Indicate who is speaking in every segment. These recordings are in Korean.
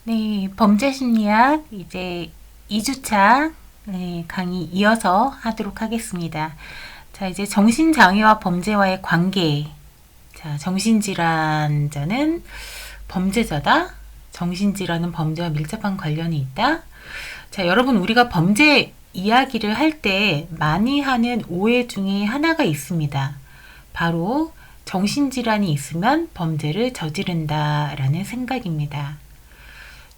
Speaker 1: 네, 범죄 심리학 이제 2주차 강의 이어서 하도록 하겠습니다. 자, 이제 정신장애와 범죄와의 관계. 자, 정신질환자는 범죄자다. 정신질환은 범죄와 밀접한 관련이 있다. 자, 여러분, 우리가 범죄 이야기를 할 때 많이 하는 오해 중에 하나가 있습니다. 바로 정신질환이 있으면 범죄를 저지른다라는 생각입니다.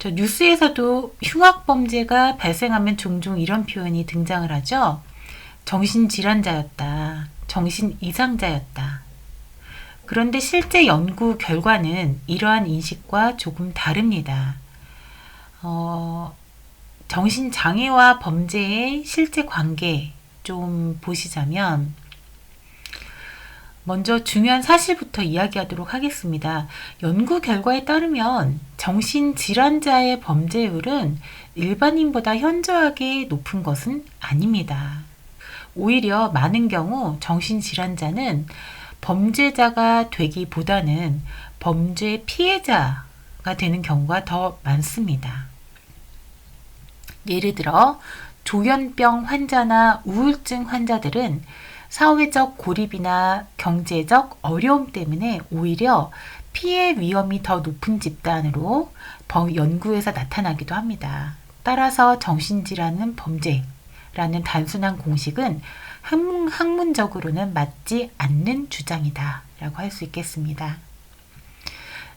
Speaker 1: 저 뉴스에서도 흉악범죄가 발생하면 종종 이런 표현이 등장을 하죠. 정신질환자였다. 정신이상자였다. 그런데 실제 연구 결과는 이러한 인식과 조금 다릅니다. 정신장애와 범죄의 실제 관계 좀 보시자면 먼저 중요한 사실부터 이야기하도록 하겠습니다. 연구 결과에 따르면 정신질환자의 범죄율은 일반인보다 현저하게 높은 것은 아닙니다. 오히려 많은 경우 정신질환자는 범죄자가 되기보다는 범죄 피해자가 되는 경우가 더 많습니다. 예를 들어 조현병 환자나 우울증 환자들은 사회적 고립이나 경제적 어려움 때문에 오히려 피해 위험이 더 높은 집단으로 연구에서 나타나기도 합니다. 따라서 정신질환은 범죄라는 단순한 공식은 학문적으로는 맞지 않는 주장이다 라고 할 수 있겠습니다.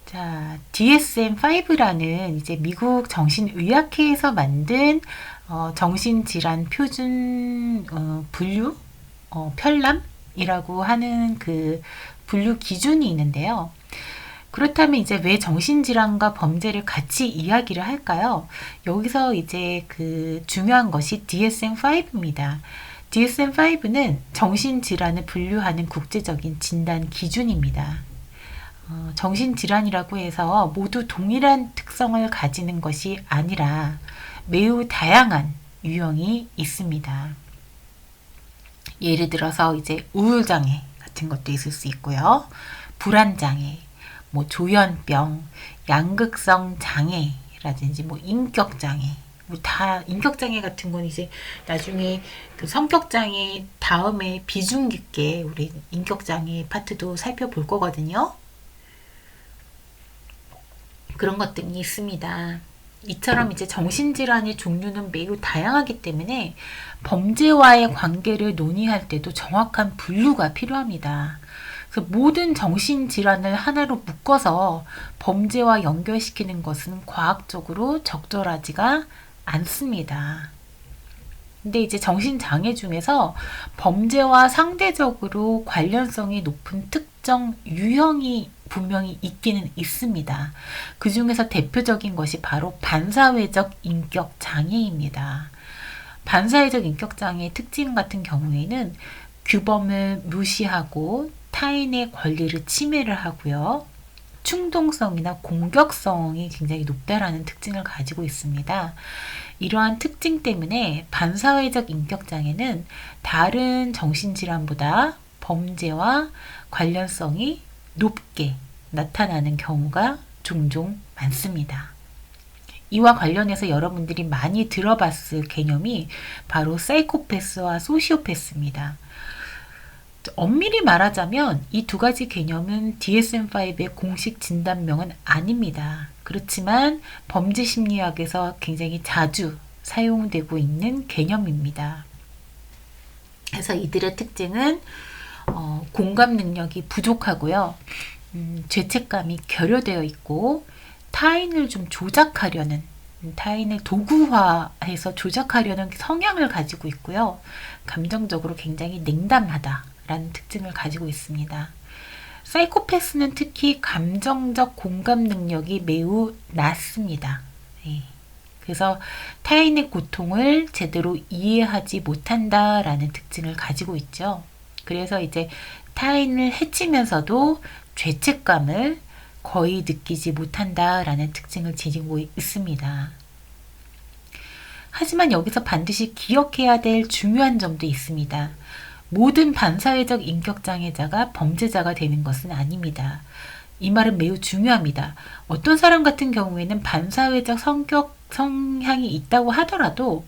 Speaker 1: 자, DSM-5라는 이제 미국 정신의학회에서 만든 정신질환 표준 분류 편람이라고 하는 그 분류 기준이 있는데요. 그렇다면 이제 왜 정신질환과 범죄를 같이 이야기를 할까요? 여기서 이제 그 중요한 것이 DSM-5입니다. DSM-5는 정신질환을 분류하는 국제적인 진단 기준입니다. 정신질환이라고 해서 모두 동일한 특성을 가지는 것이 아니라 매우 다양한 유형이 있습니다. 예를 들어서 이제 우울장애 같은 것도 있을 수 있고요. 불안장애, 뭐 조현병, 양극성 장애라든지 뭐 인격장애, 뭐 다 인격장애 같은 건 이제 나중에 그 성격장애 다음에 비중 깊게 우리 인격장애 파트도 살펴볼 거거든요. 그런 것들이 있습니다. 이처럼 이제 정신질환의 종류는 매우 다양하기 때문에 범죄와의 관계를 논의할 때도 정확한 분류가 필요합니다. 그래서 모든 정신질환을 하나로 묶어서 범죄와 연결시키는 것은 과학적으로 적절하지가 않습니다. 근데 이제 정신장애 중에서 범죄와 상대적으로 관련성이 높은 특정 유형이 분명히 있기는 있습니다. 그 중에서 대표적인 것이 바로 반사회적 인격 장애입니다. 반사회적 인격 장애의 특징 같은 경우에는 규범을 무시하고 타인의 권리를 침해를 하고요. 충동성이나 공격성이 굉장히 높다라는 특징을 가지고 있습니다. 이러한 특징 때문에 반사회적 인격 장애는 다른 정신질환보다 범죄와 관련성이 높게 나타나는 경우가 종종 많습니다. 이와 관련해서 여러분들이 많이 들어봤을 개념이 바로 사이코패스와 소시오패스입니다. 엄밀히 말하자면 이 두 가지 개념은 DSM-5의 공식 진단명은 아닙니다. 그렇지만 범죄 심리학에서 굉장히 자주 사용되고 있는 개념입니다. 그래서 이들의 특징은 공감 능력이 부족하고요. 죄책감이 결여되어 있고 타인을 좀 조작하려는 타인을 도구화해서 조작하려는 성향을 가지고 있고요. 감정적으로 굉장히 냉담하다라는 특징을 가지고 있습니다. 사이코패스는 특히 감정적 공감 능력이 매우 낮습니다. 그래서 타인의 고통을 제대로 이해하지 못한다라는 특징을 가지고 있죠. 그래서 이제 타인을 해치면서도 죄책감을 거의 느끼지 못한다라는 특징을 지니고 있습니다. 하지만 여기서 반드시 기억해야 될 중요한 점도 있습니다. 모든 반사회적 인격장애자가 범죄자가 되는 것은 아닙니다. 이 말은 매우 중요합니다. 어떤 사람 같은 경우에는 반사회적 성향이 있다고 하더라도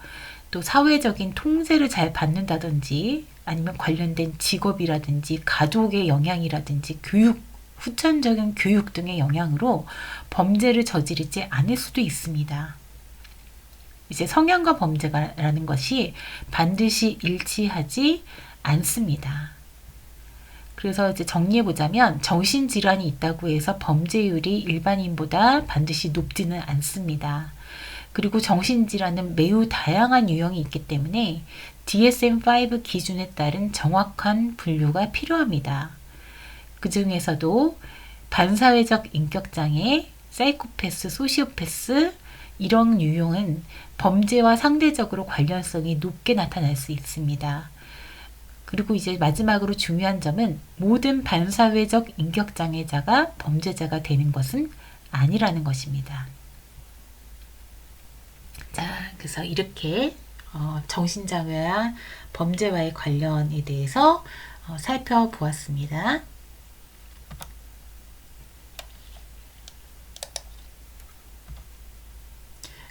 Speaker 1: 또 사회적인 통제를 잘 받는다든지 아니면 관련된 직업이라든지 가족의 영향이라든지 후천적인 교육 등의 영향으로 범죄를 저지르지 않을 수도 있습니다. 이제 성향과 범죄라는 것이 반드시 일치하지 않습니다. 그래서 이제 정리해보자면 정신질환이 있다고 해서 범죄율이 일반인보다 반드시 높지는 않습니다. 그리고 정신질환은 매우 다양한 유형이 있기 때문에 DSM-5 기준에 따른 정확한 분류가 필요합니다. 그 중에서도 반사회적 인격장애, 사이코패스, 소시오패스 이런 유형은 범죄와 상대적으로 관련성이 높게 나타날 수 있습니다. 그리고 이제 마지막으로 중요한 점은 모든 반사회적 인격장애자가 범죄자가 되는 것은 아니라는 것입니다. 자, 그래서 이렇게 정신장애와 범죄와의 관련에 대해서 살펴보았습니다.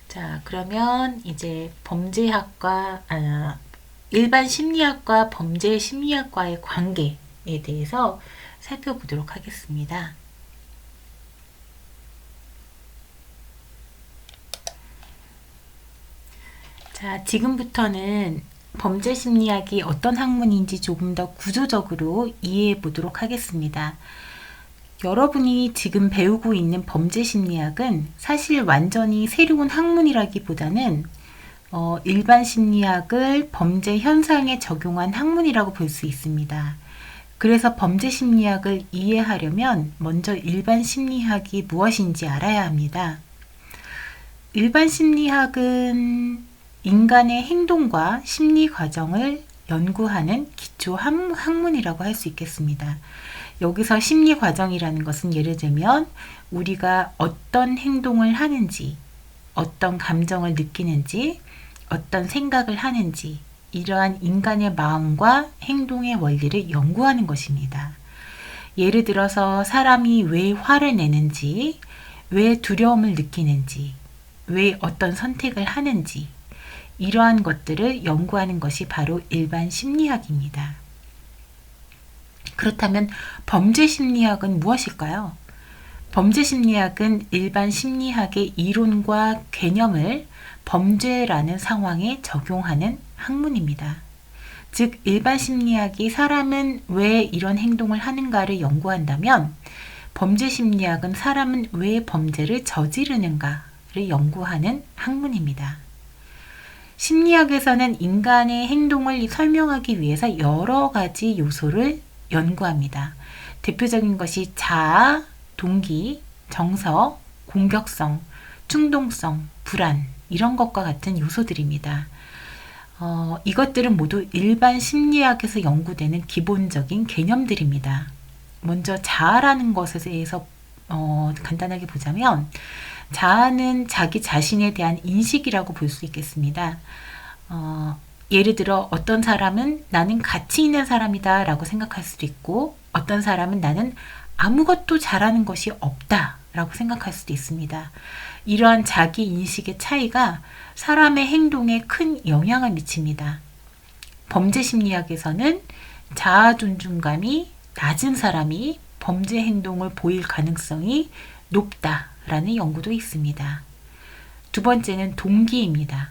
Speaker 1: 자, 그러면 이제 일반 심리학과 범죄 심리학과의 관계에 대해서 살펴보도록 하겠습니다. 자, 지금부터는 범죄 심리학이 어떤 학문인지 조금 더 구조적으로 이해해 보도록 하겠습니다. 여러분이 지금 배우고 있는 범죄 심리학은 사실 완전히 새로운 학문이라기보다는 일반 심리학을 범죄 현상에 적용한 학문이라고 볼 수 있습니다. 그래서 범죄 심리학을 이해하려면 먼저 일반 심리학이 무엇인지 알아야 합니다. 일반 심리학은 인간의 행동과 심리 과정을 연구하는 기초 학문이라고 할 수 있겠습니다. 여기서 심리 과정이라는 것은 예를 들면 우리가 어떤 행동을 하는지, 어떤 감정을 느끼는지, 어떤 생각을 하는지 이러한 인간의 마음과 행동의 원리를 연구하는 것입니다. 예를 들어서 사람이 왜 화를 내는지, 왜 두려움을 느끼는지, 왜 어떤 선택을 하는지 이러한 것들을 연구하는 것이 바로 일반 심리학입니다. 그렇다면 범죄 심리학은 무엇일까요? 범죄 심리학은 일반 심리학의 이론과 개념을 범죄라는 상황에 적용하는 학문입니다. 즉, 일반 심리학이 사람은 왜 이런 행동을 하는가를 연구한다면 범죄 심리학은 사람은 왜 범죄를 저지르는가를 연구하는 학문입니다. 심리학에서는 인간의 행동을 설명하기 위해서 여러 가지 요소를 연구합니다. 대표적인 것이 자아, 동기, 정서, 공격성, 충동성, 불안 이런 것과 같은 요소들입니다. 이것들은 모두 일반 심리학에서 연구되는 기본적인 개념들입니다. 먼저 자아라는 것에 대해서 간단하게 보자면 자아는 자기 자신에 대한 인식이라고 볼 수 있겠습니다. 예를 들어 어떤 사람은 나는 가치 있는 사람이다 라고 생각할 수도 있고 어떤 사람은 나는 아무것도 잘하는 것이 없다 라고 생각할 수도 있습니다. 이러한 자기 인식의 차이가 사람의 행동에 큰 영향을 미칩니다. 범죄 심리학에서는 자아 존중감이 낮은 사람이 범죄 행동을 보일 가능성이 높다라는 연구도 있습니다. 두 번째는 동기입니다.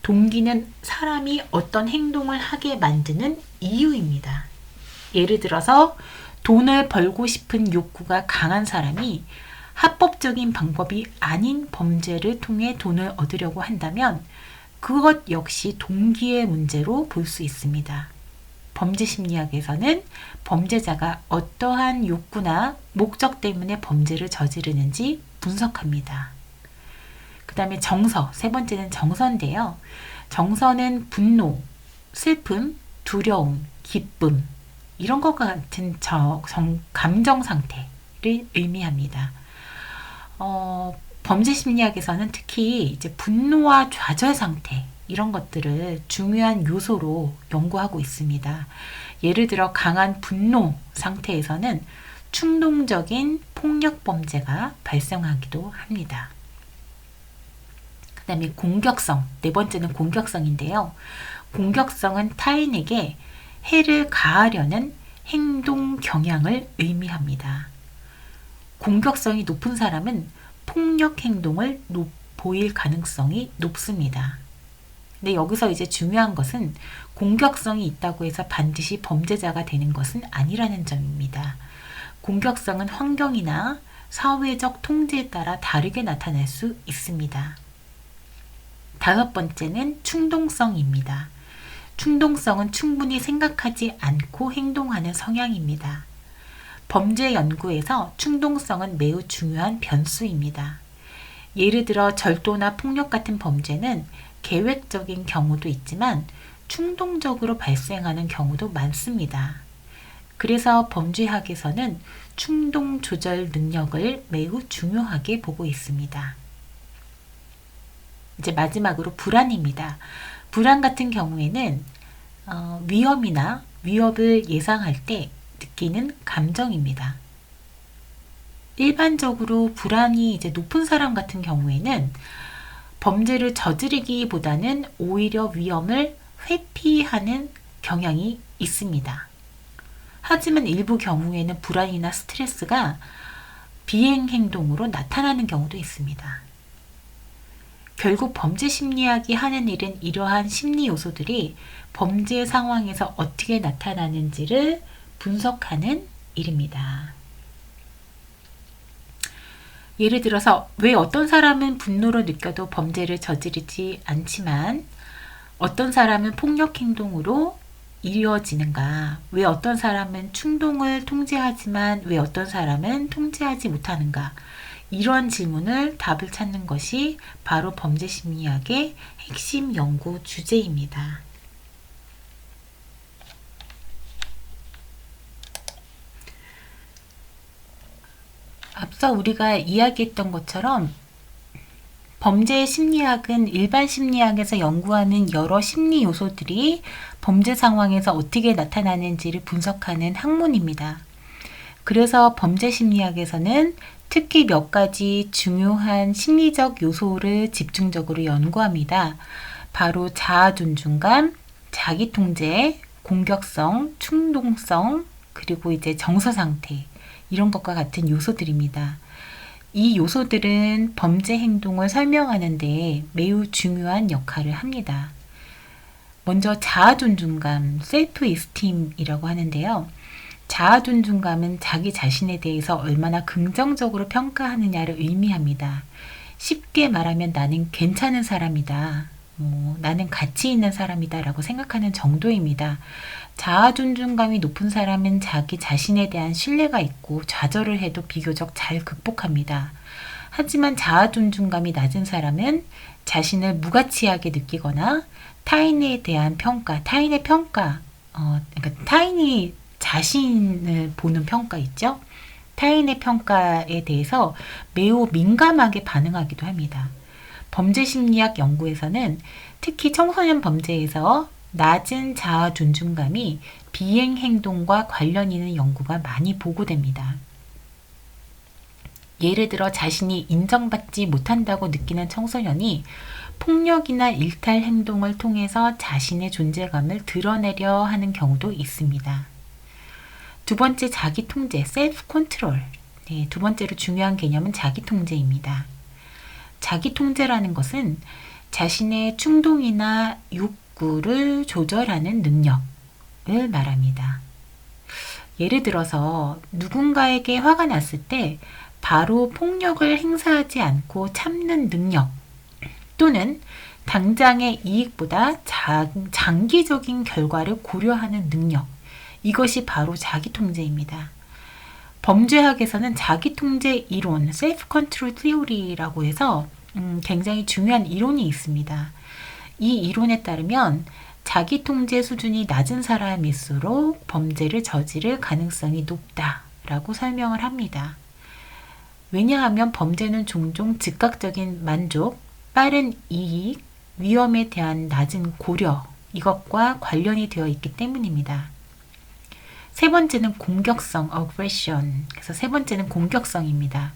Speaker 1: 동기는 사람이 어떤 행동을 하게 만드는 이유입니다. 예를 들어서 돈을 벌고 싶은 욕구가 강한 사람이 합법적인 방법이 아닌 범죄를 통해 돈을 얻으려고 한다면 그것 역시 동기의 문제로 볼 수 있습니다. 범죄 심리학에서는 범죄자가 어떠한 욕구나 목적 때문에 범죄를 저지르는지 분석합니다. 그 다음에 정서, 세 번째는 정서인데요. 정서는 분노, 슬픔, 두려움, 기쁨 이런 것과 같은 감정 상태를 의미합니다. 범죄 심리학에서는 특히 이제 분노와 좌절 상태 이런 것들을 중요한 요소로 연구하고 있습니다. 예를 들어 강한 분노 상태에서는 충동적인 폭력 범죄가 발생하기도 합니다. 그 다음에 공격성, 네 번째는 공격성인데요. 공격성은 타인에게 해를 가하려는 행동 경향을 의미합니다. 공격성이 높은 사람은 폭력 행동을 보일 가능성이 높습니다. 근데 여기서 이제 중요한 것은 공격성이 있다고 해서 반드시 범죄자가 되는 것은 아니라는 점입니다. 공격성은 환경이나 사회적 통제에 따라 다르게 나타날 수 있습니다. 다섯 번째는 충동성입니다. 충동성은 충분히 생각하지 않고 행동하는 성향입니다. 범죄 연구에서 충동성은 매우 중요한 변수입니다. 예를 들어 절도나 폭력 같은 범죄는 계획적인 경우도 있지만 충동적으로 발생하는 경우도 많습니다. 그래서 범죄학에서는 충동 조절 능력을 매우 중요하게 보고 있습니다. 이제 마지막으로 불안입니다. 불안 같은 경우에는 위험이나 위협을 예상할 때 느끼는 감정입니다. 일반적으로 불안이 이제 높은 사람 같은 경우에는 범죄를 저지르기보다는 오히려 위험을 회피하는 경향이 있습니다. 하지만 일부 경우에는 불안이나 스트레스가 비행 행동으로 나타나는 경우도 있습니다. 결국 범죄 심리학이 하는 일은 이러한 심리 요소들이 범죄 상황에서 어떻게 나타나는지를 분석하는 일입니다. 예를 들어서 왜 어떤 사람은 분노를 느껴도 범죄를 저지르지 않지만 어떤 사람은 폭력 행동으로 이루어지는가? 왜 어떤 사람은 충동을 통제하지만 왜 어떤 사람은 통제하지 못하는가? 이러한 질문을 답을 찾는 것이 바로 범죄 심리학의 핵심 연구 주제입니다. 앞서 우리가 이야기했던 것처럼 범죄 심리학은 일반 심리학에서 연구하는 여러 심리 요소들이 범죄 상황에서 어떻게 나타나는지를 분석하는 학문입니다. 그래서 범죄 심리학에서는 특히 몇 가지 중요한 심리적 요소를 집중적으로 연구합니다. 바로 자아 존중감, 자기 통제, 공격성, 충동성, 그리고 이제 정서 상태, 이런 것과 같은 요소들입니다. 이 요소들은 범죄 행동을 설명하는 데 매우 중요한 역할을 합니다. 먼저 자아 존중감, 셀프 이스팀이라고 하는데요. 자아 존중감은 자기 자신에 대해서 얼마나 긍정적으로 평가하느냐를 의미합니다. 쉽게 말하면 나는 괜찮은 사람이다. 나는 가치 있는 사람이다 라고 생각하는 정도입니다. 자아 존중감이 높은 사람은 자기 자신에 대한 신뢰가 있고 좌절을 해도 비교적 잘 극복합니다. 하지만 자아 존중감이 낮은 사람은 자신을 무가치하게 느끼거나 타인에 대한 평가, 그러니까 타인이 자신을 보는 평가 있죠? 타인의 평가에 대해서 매우 민감하게 반응하기도 합니다. 범죄 심리학 연구에서는 특히 청소년 범죄에서 낮은 자아 존중감이 비행 행동과 관련 있는 연구가 많이 보고됩니다. 예를 들어 자신이 인정받지 못한다고 느끼는 청소년이 폭력이나 일탈 행동을 통해서 자신의 존재감을 드러내려 하는 경우도 있습니다. 두 번째, 자기 통제, 셀프 컨트롤. 네, 두 번째로 중요한 개념은 자기 통제입니다. 자기 통제라는 것은 자신의 충동이나 욕구를 조절하는 능력을 말합니다. 예를 들어서 누군가에게 화가 났을 때 바로 폭력을 행사하지 않고 참는 능력, 또는 당장의 이익보다 장기적인 결과를 고려하는 능력, 이것이 바로 자기 통제입니다. 범죄학에서는 자기 통제 이론, 셀프 컨트롤 티오리라고 해서 굉장히 중요한 이론이 있습니다. 이 이론에 따르면 자기 통제 수준이 낮은 사람일수록 범죄를 저지를 가능성이 높다라고 설명을 합니다. 왜냐하면 범죄는 종종 즉각적인 만족, 빠른 이익, 위험에 대한 낮은 고려, 이것과 관련이 되어 있기 때문입니다. 세 번째는 공격성, aggression. 그래서 세 번째는 공격성입니다.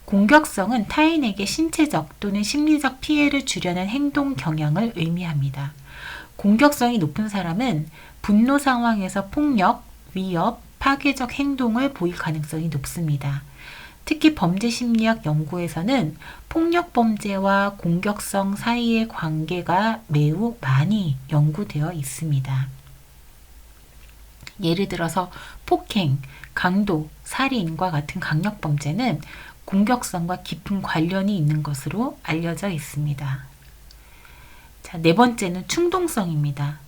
Speaker 1: 공격성은 타인에게 신체적 또는 심리적 피해를 주려는 행동 경향을 의미합니다. 공격성이 높은 사람은 분노 상황에서 폭력, 위협, 파괴적 행동을 보일 가능성이 높습니다. 특히 범죄 심리학 연구에서는 폭력 범죄와 공격성 사이의 관계가 매우 많이 연구되어 있습니다. 예를 들어서 폭행, 강도, 살인과 같은 강력 범죄는 공격성과 깊은 관련이 있는 것으로 알려져 있습니다. 자, 네 번째는 충동성입니다.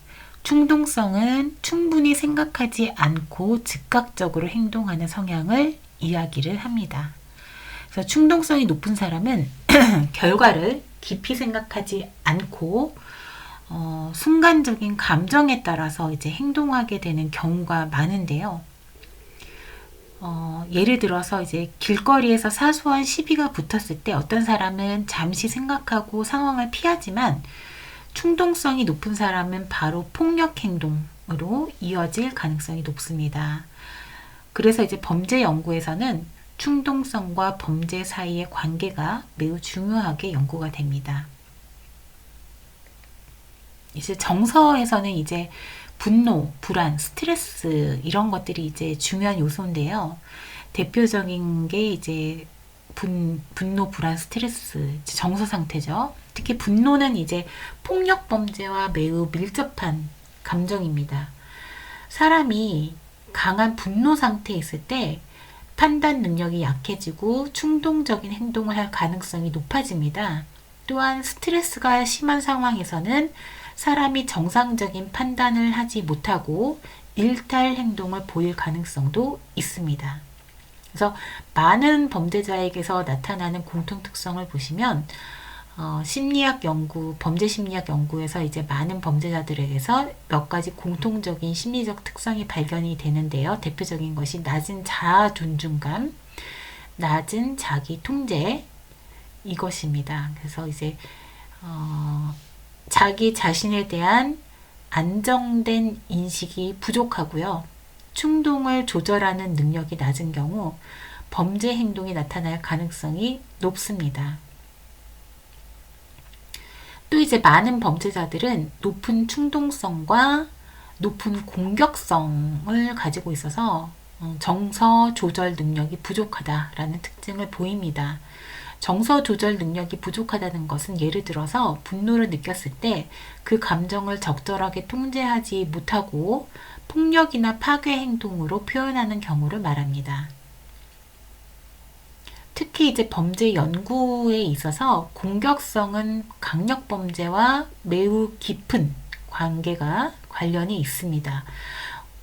Speaker 1: 충동성은 충분히 생각하지 않고 즉각적으로 행동하는 성향을 이야기를 합니다. 그래서 충동성이 높은 사람은 결과를 깊이 생각하지 않고 순간적인 감정에 따라서 이제 행동하게 되는 경우가 많은데요. 예를 들어서 이제 길거리에서 사소한 시비가 붙었을 때 어떤 사람은 잠시 생각하고 상황을 피하지만 충동성이 높은 사람은 바로 폭력 행동으로 이어질 가능성이 높습니다. 그래서 이제 범죄 연구에서는 충동성과 범죄 사이의 관계가 매우 중요하게 연구가 됩니다. 이제 정서에서는 이제 분노, 불안, 스트레스 이런 것들이 이제 중요한 요소인데요. 대표적인 게 이제 분노, 불안, 스트레스, 정서 상태죠. 특히 분노는 이제 폭력 범죄와 매우 밀접한 감정입니다. 사람이 강한 분노 상태에 있을 때 판단 능력이 약해지고 충동적인 행동을 할 가능성이 높아집니다. 또한 스트레스가 심한 상황에서는 사람이 정상적인 판단을 하지 못하고 일탈 행동을 보일 가능성도 있습니다. 그래서 많은 범죄자에게서 나타나는 공통 특성을 보시면 심리학 연구, 범죄 심리학 연구에서 이제 많은 범죄자들에게서 몇 가지 공통적인 심리적 특성이 발견이 되는데요. 대표적인 것이 낮은 자아 존중감, 낮은 자기 통제 이것입니다. 그래서 이제 자기 자신에 대한 안정된 인식이 부족하고요. 충동을 조절하는 능력이 낮은 경우 범죄 행동이 나타날 가능성이 높습니다. 또 이제 많은 범죄자들은 높은 충동성과 높은 공격성을 가지고 있어서 정서 조절 능력이 부족하다라는 특징을 보입니다. 정서 조절 능력이 부족하다는 것은 예를 들어서 분노를 느꼈을 때 그 감정을 적절하게 통제하지 못하고 폭력이나 파괴 행동으로 표현하는 경우를 말합니다. 특히 이제 범죄 연구에 있어서 공격성은 강력 범죄와 매우 깊은 관련이 있습니다.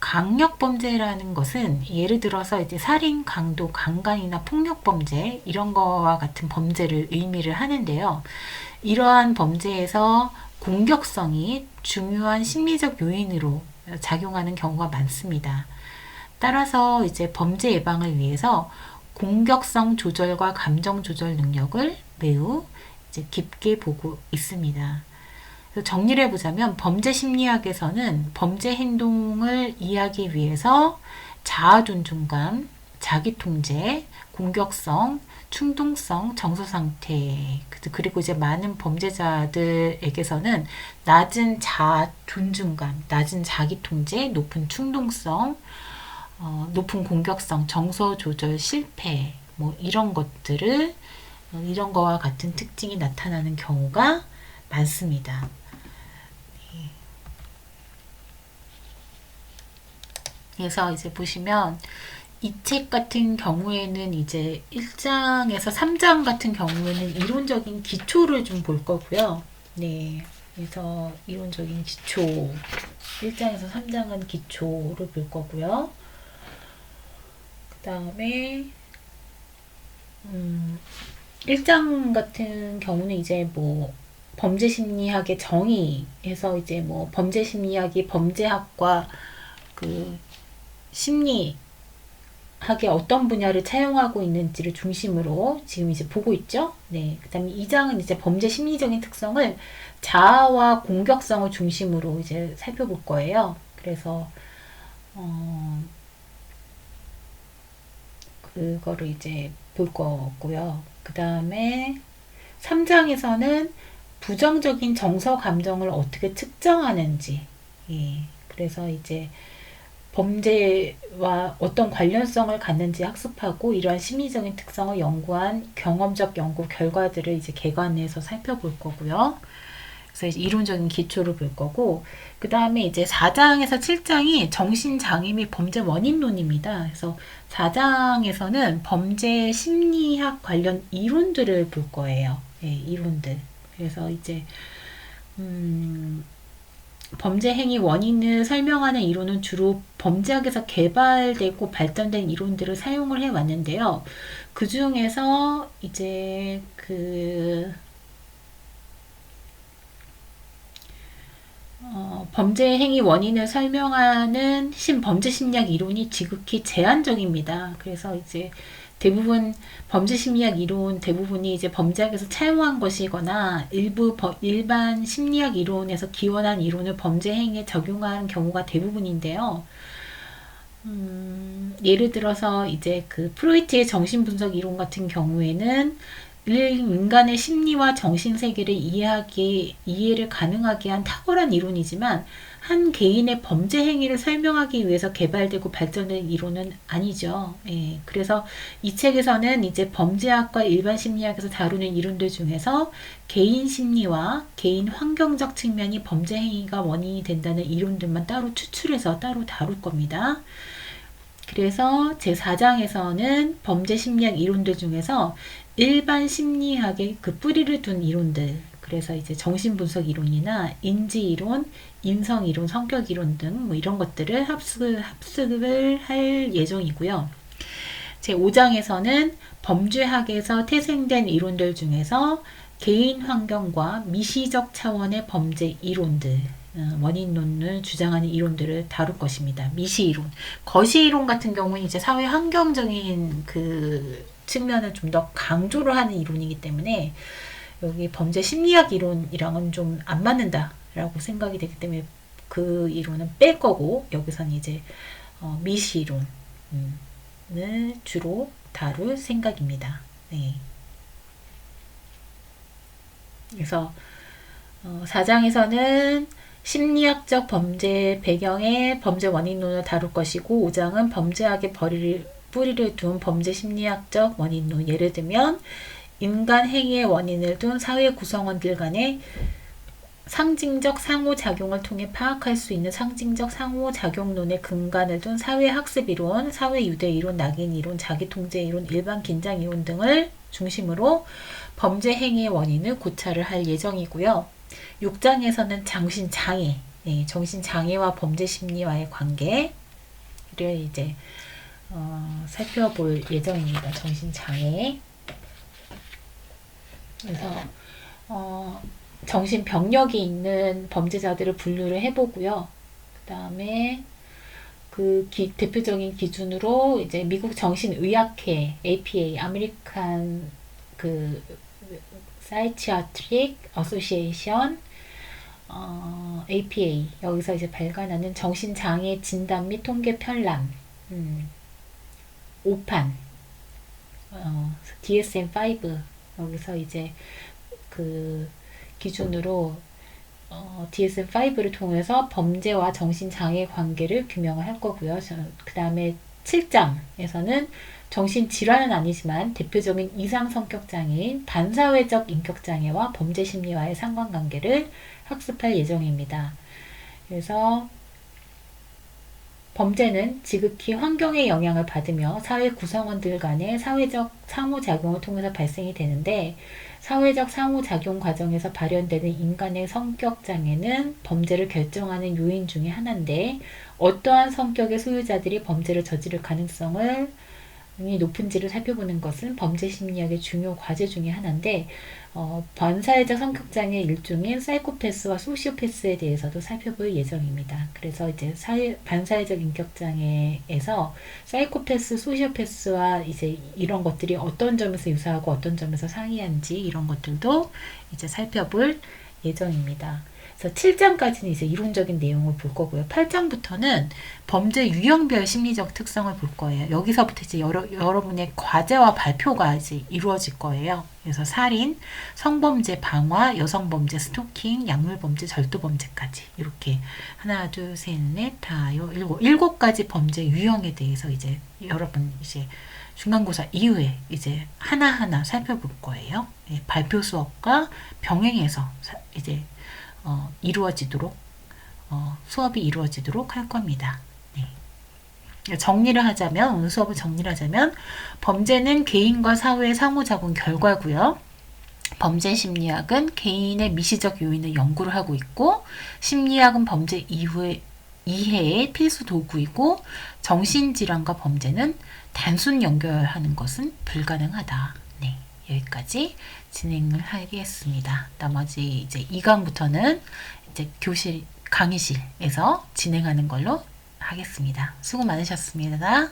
Speaker 1: 강력 범죄라는 것은 예를 들어서 이제 살인, 강도, 강간이나 폭력 범죄 이런 거와 같은 범죄를 의미를 하는데요. 이러한 범죄에서 공격성이 중요한 심리적 요인으로 작용하는 경우가 많습니다. 따라서 이제 범죄 예방을 위해서 공격성 조절과 감정 조절 능력을 매우 이제 깊게 보고 있습니다. 정리를 해보자면 범죄 심리학에서는 범죄 행동을 이해하기 위해서 자아 존중감, 자기 통제, 공격성, 충동성, 정서 상태 그리고 이제 많은 범죄자들에게서는 낮은 자아 존중감, 낮은 자기 통제, 높은 충동성, 높은 공격성, 정서 조절 실패 뭐 이런 것들을 이런 거와 같은 특징이 나타나는 경우가 많습니다. 그래서 이제 보시면 이 책 같은 경우에는 이제 1장에서 3장 같은 경우에는 이론적인 기초를 좀 볼 거고요. 네. 그래서 이론적인 기초 1장에서 3장은 기초를 볼 거고요. 그 다음에 1장 같은 경우는 이제 뭐 범죄 심리학의 정의에서 이제 뭐 범죄 심리학이 범죄학과 그 심리학의 어떤 분야를 차용하고 있는지를 중심으로 지금 이제 보고 있죠. 네. 그 다음에 2장은 이제 범죄 심리적인 특성을 자아와 공격성을 중심으로 이제 살펴볼 거예요. 그래서 그거를 이제 볼 거고요. 그 다음에 3장에서는 부정적인 정서 감정을 어떻게 측정하는지, 예, 그래서 이제 범죄와 어떤 관련성을 갖는지 학습하고 이러한 심리적인 특성을 연구한 경험적 연구 결과들을 이제 개관해서 살펴볼 거고요. 그래서 이론적인 기초를 볼 거고, 그 다음에 이제 4장에서 7장이 정신장애 및 범죄 원인론입니다. 그래서 4장에서는 범죄 심리학 관련 이론들을 볼 거예요. 예, 이론들. 그래서 이제 범죄 행위 원인을 설명하는 이론은 주로 범죄학에서 개발되고 발전된 이론들을 사용을 해 왔는데요. 그 중에서 이제 범죄 행위 원인을 설명하는 범죄 심리학 이론이 지극히 제한적입니다. 그래서 이제 대부분 범죄 심리학 이론 대부분이 이제 범죄학에서 차용한 것이거나 일부 일반 심리학 이론에서 기원한 이론을 범죄 행위에 적용한 경우가 대부분인데요. 예를 들어서 이제 그 프로이트의 정신분석 이론 같은 경우에는 인간의 심리와 정신 세계를 이해를 가능하게 한 탁월한 이론이지만 한 개인의 범죄 행위를 설명하기 위해서 개발되고 발전된 이론은 아니죠. 예, 그래서 이 책에서는 이제 범죄학과 일반 심리학에서 다루는 이론들 중에서 개인 심리와 개인 환경적 측면이 범죄 행위가 원인이 된다는 이론들만 따로 추출해서 따로 다룰 겁니다. 그래서 제4장에서는 범죄 심리학 이론들 중에서 일반 심리학의 그 뿌리를 둔 이론들, 그래서 이제 정신분석 이론이나 인지이론, 인성이론, 성격이론 등 뭐 이런 것들을 합숙을 할 예정이고요. 제5장에서는 범죄학에서 태생된 이론들 중에서 개인 환경과 미시적 차원의 범죄 이론들, 원인론을 주장하는 이론들을 다룰 것입니다. 미시이론, 거시이론 같은 경우는 이제 사회 환경적인 그 측면을 좀 더 강조를 하는 이론이기 때문에 여기 범죄 심리학 이론이랑은 좀 안 맞는다라고 생각이 되기 때문에 그 이론은 뺄 거고, 여기서는 이제 미시이론을 주로 다룰 생각입니다. 네. 그래서 4장에서는 심리학적 범죄 배경의 범죄 원인론을 다룰 것이고, 5장은 범죄학의 뿌리를 둔 범죄 심리학적 원인론, 예를 들면 인간 행위의 원인을 둔 사회 구성원들 간의 상징적 상호작용을 통해 파악할 수 있는 상징적 상호작용론의 근간을 둔 사회학습이론, 사회유대이론, 낙인이론, 자기통제이론, 일반긴장이론 등을 중심으로 범죄 행위의 원인을 고찰을 할 예정이고요. 6장에서는 정신장애, 정신장애와 범죄 심리와의 관계를 이제 살펴볼 예정입니다. 정신장애. 그래서 정신병력이 있는 범죄자들을 분류를 해보고요. 그 다음에 그 대표적인 기준으로 이제 미국 정신의학회 APA, 아메리칸 그 사이치아트릭 어소시에이션 APA, 여기서 이제 발간하는 정신장애 진단 및 통계 편람, 5판, DSM-5, 여기서 이제 그 기준으로 DSM-5를 통해서 범죄와 정신장애 관계를 규명을 할 거고요. 그 다음에 7장에서는 정신질환은 아니지만 대표적인 이상성격장애인 반사회적 인격장애와 범죄심리와의 상관관계를 학습할 예정입니다. 그래서 범죄는 지극히 환경의 영향을 받으며 사회 구성원들 간의 사회적 상호작용을 통해서 발생이 되는데, 사회적 상호작용 과정에서 발현되는 인간의 성격장애는 범죄를 결정하는 요인 중에 하나인데, 어떠한 성격의 소유자들이 범죄를 저지를 가능성이 높은지를 살펴보는 것은 범죄 심리학의 중요 과제 중에 하나인데, 반사회적 성격장애 일종인 사이코패스와 소시오패스에 대해서도 살펴볼 예정입니다. 그래서 이제 반사회적 인격장애에서 사이코패스, 소시오패스와 이제 이런 것들이 어떤 점에서 유사하고 어떤 점에서 상이한지 이런 것들도 이제 살펴볼 예정입니다. 그래서 7장까지는 이제 이론적인 내용을 볼 거고요. 8장부터는 범죄 유형별 심리적 특성을 볼 거예요. 여기서부터 이제 여러분의 과제와 발표가 이제 이루어질 거예요. 그래서 살인, 성범죄 방화, 여성범죄 스토킹, 약물범죄, 절도범죄까지 이렇게 하나, 둘, 셋, 넷, 다, 일곱 가지 범죄 유형에 대해서 이제 여러분 이제 중간고사 이후에 이제 하나하나 살펴볼 거예요. 발표 수업과 병행해서 이제 이루어지도록 수업이 이루어지도록 할 겁니다. 네. 정리를 하자면 오늘 수업을 정리를 하자면 범죄는 개인과 사회의 상호작용 결과고요. 범죄 심리학은 개인의 미시적 요인을 연구를 하고 있고 심리학은 범죄 이해의 필수 도구이고 정신질환과 범죄는 단순 연결하는 것은 불가능하다. 네, 여기까지 진행을 하겠습니다. 나머지 이제 2강부터는 이제 교실 강의실에서 진행하는 걸로 하겠습니다. 수고 많으셨습니다.